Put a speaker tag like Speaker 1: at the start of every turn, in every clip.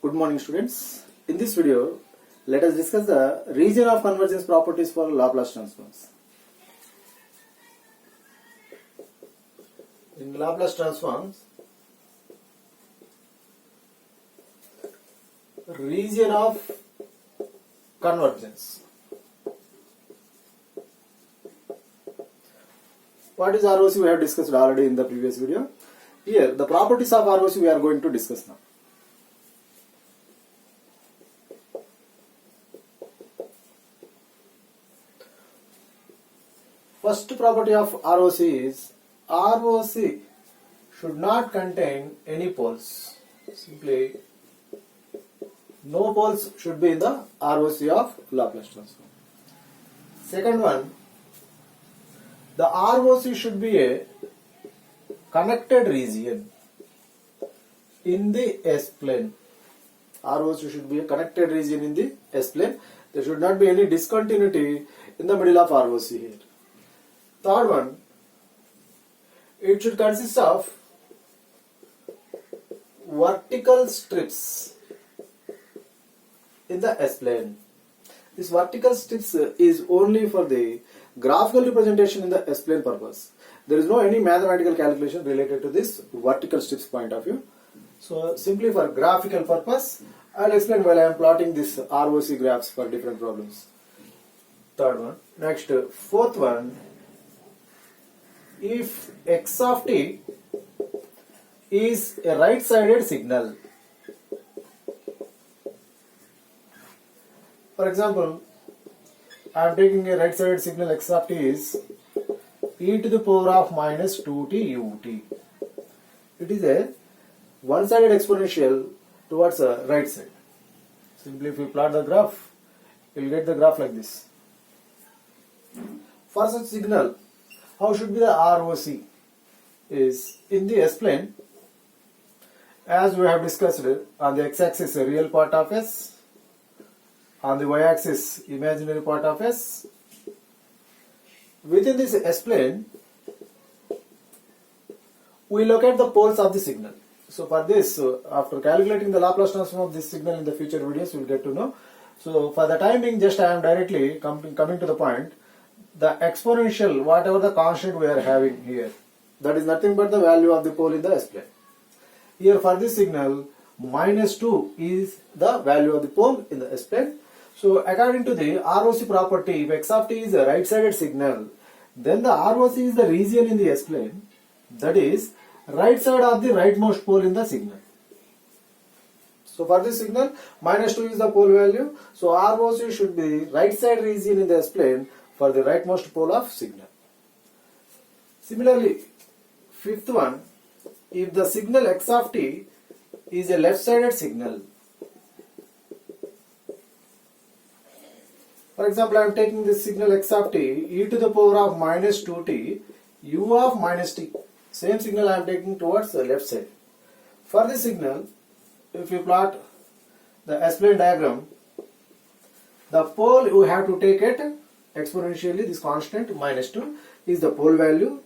Speaker 1: Good morning, students. In this video, let us discuss the region of convergence properties for Laplace transforms. In Laplace transforms, region of convergence. What is ROC? We have discussed already in the previous video. Here, the properties of ROC we are going to discuss now. First property of ROC is ROC should not contain any poles. Simply, no poles should be in the ROC of Laplace transform. Second one, the ROC should be a connected region in the S-plane. ROC should be a connected region in the S-plane. There should not be any discontinuity in the middle of ROC here. Third one, it should consist of vertical strips in the S-plane. This vertical strips is only for the graphical representation in the S-plane purpose. There is no any mathematical calculation related to this vertical strips point of view. So simply for graphical purpose, I will explain while I am plotting this ROC graphs for different problems. Third one. Next, fourth one. If x of t is a right-sided signal, for example, I am taking a right-sided signal x of t is e to the power of minus 2t ut. It is a one-sided exponential towards the right side. Simply if you plot the graph, you will get the graph like this. For such signal, how should be the ROC? Is in the S-plane, as we have discussed, on the x-axis a real part of S, on the y-axis imaginary part of S. Within this S-plane, we locate the poles of the signal. So for this, after calculating the Laplace transform of this signal in the future videos, you will get to know. So for the time being, just I am directly coming to the point. The exponential, whatever the constant we are having here, that is nothing but the value of the pole in the S-plane. Here for this signal, minus 2 is the value of the pole in the S-plane. So according to the ROC property, if x of t is a right-sided signal, then the ROC is the region in the S-plane, that is right side of the rightmost pole in the signal. So for this signal, minus 2 is the pole value. So ROC should be right side region in the S-plane for the rightmost pole of signal. Similarly, fifth one, if the signal x of t is a left-sided signal, for example, I am taking this signal x of t e to the power of minus 2t u of minus t. Same signal I am taking towards the left side. For this signal, if you plot the S-plane diagram, the pole you have to take it exponentially, this constant minus 2 is the pole value.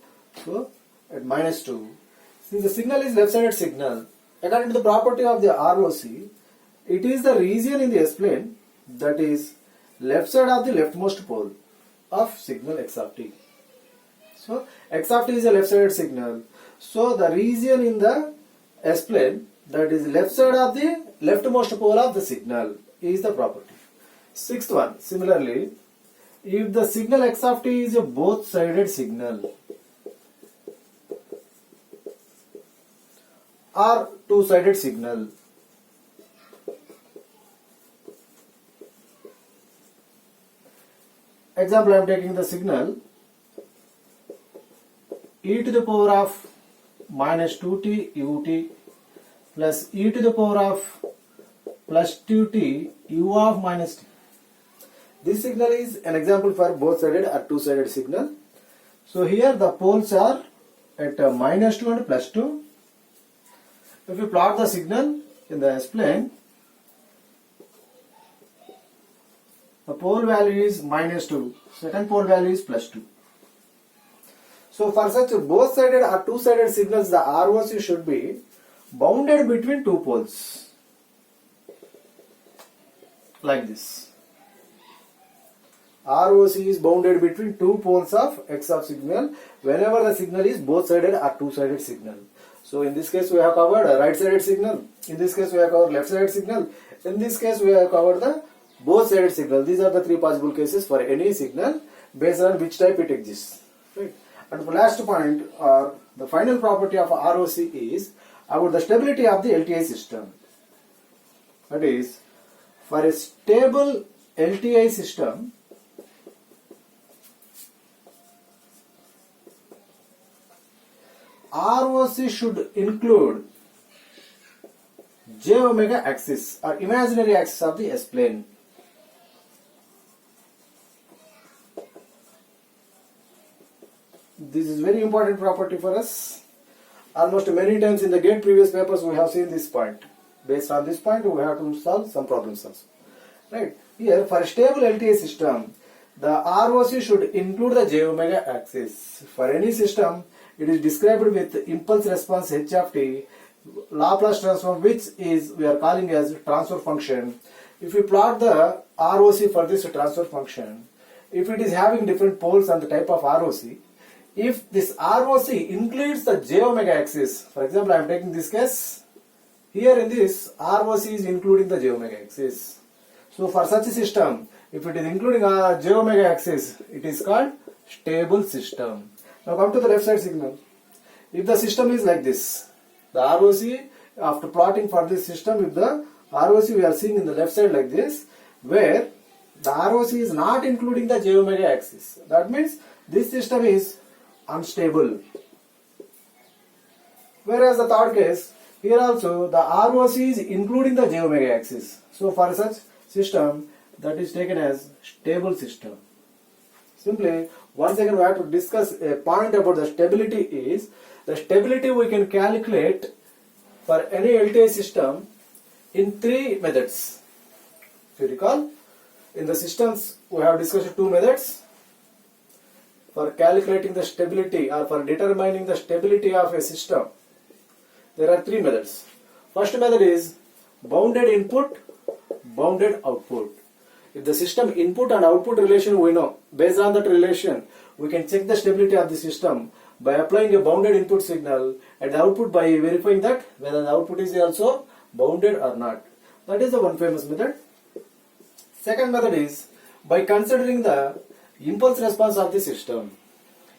Speaker 1: So at minus 2, since the signal is left-sided signal, according to the property of the ROC, it is the region in the S-plane that is left side of the leftmost pole of signal x of t. So x of t is a left-sided signal. So the region in the S-plane that is left side of the leftmost pole of the signal is the property. Sixth one, similarly, if the signal x of t is a both-sided signal or two-sided signal, example, I am taking the signal e to the power of minus 2t ut plus e to the power of plus 2t u of minus t. This signal is an example for both-sided or two-sided signal. So here the poles are at minus 2 and plus 2. If you plot the signal in the S-plane, the pole value is minus 2, second pole value is plus 2. So for such both-sided or two-sided signals, the ROC should be bounded between two poles. like this. ROC is bounded between two poles of X of signal whenever the signal is both sided or two-sided signal. So in this case we have covered a right-sided signal. In this case we have covered left-sided signal. In this case we have covered the both-sided signal. These are the three possible cases for any signal based on which type it exists. Right. And the last point or the final property of ROC is about the stability of the LTI system. That is, for a stable LTI system, ROC should include j omega axis or imaginary axis of the S-plane. This is very important property for us. Almost many times in the GATE previous papers we have seen this point. Based on this point we have to solve some problems also. Right. Here for a stable LTI system, the ROC should include the j omega axis. For any system, it is described with impulse response h of t, Laplace transform which is we are calling as transfer function. If we plot the ROC for this transfer function, if it is having different poles on the type of ROC, if this ROC includes the j omega axis, for example I am taking this case, here in this ROC is including the j omega axis. So for such a system, if it is including a j omega axis, it is called stable system. Now come to the left side signal. If the system is like this, the ROC, after plotting for this system, if the ROC we are seeing in the left side like this, where the ROC is not including the j omega axis, that means this system is unstable. Whereas the third case, here also the ROC is including the j omega axis. So for such system, that is taken as stable system. Simply, once again we have to discuss a point about the stability is, the stability we can calculate for any LTI system in three methods. If you recall, in the systems we have discussed two methods for calculating the stability or for determining the stability of a system. There are three methods. First method is bounded input, bounded output. If the system input and output relation we know, based on that relation, we can check the stability of the system by applying a bounded input signal and the output by verifying that whether the output is also bounded or not. That is the one famous method. Second method is by considering the impulse response of the system.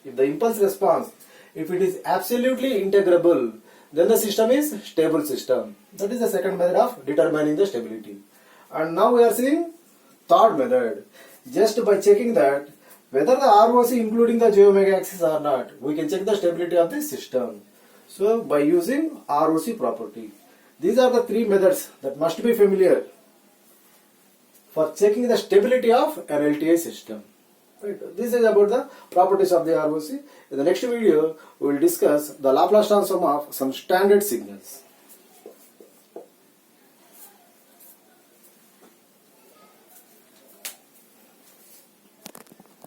Speaker 1: If the impulse response, if it is absolutely integrable, then the system is stable system. That is the second method of determining the stability. And now we are seeing third method. Just by checking that whether the ROC including the j omega axis or not, we can check the stability of the system. So by using ROC property. These are the three methods that must be familiar for checking the stability of an LTI system. Right. This is about the properties of the ROC. In the next video, we will discuss the Laplace transform of some standard signals.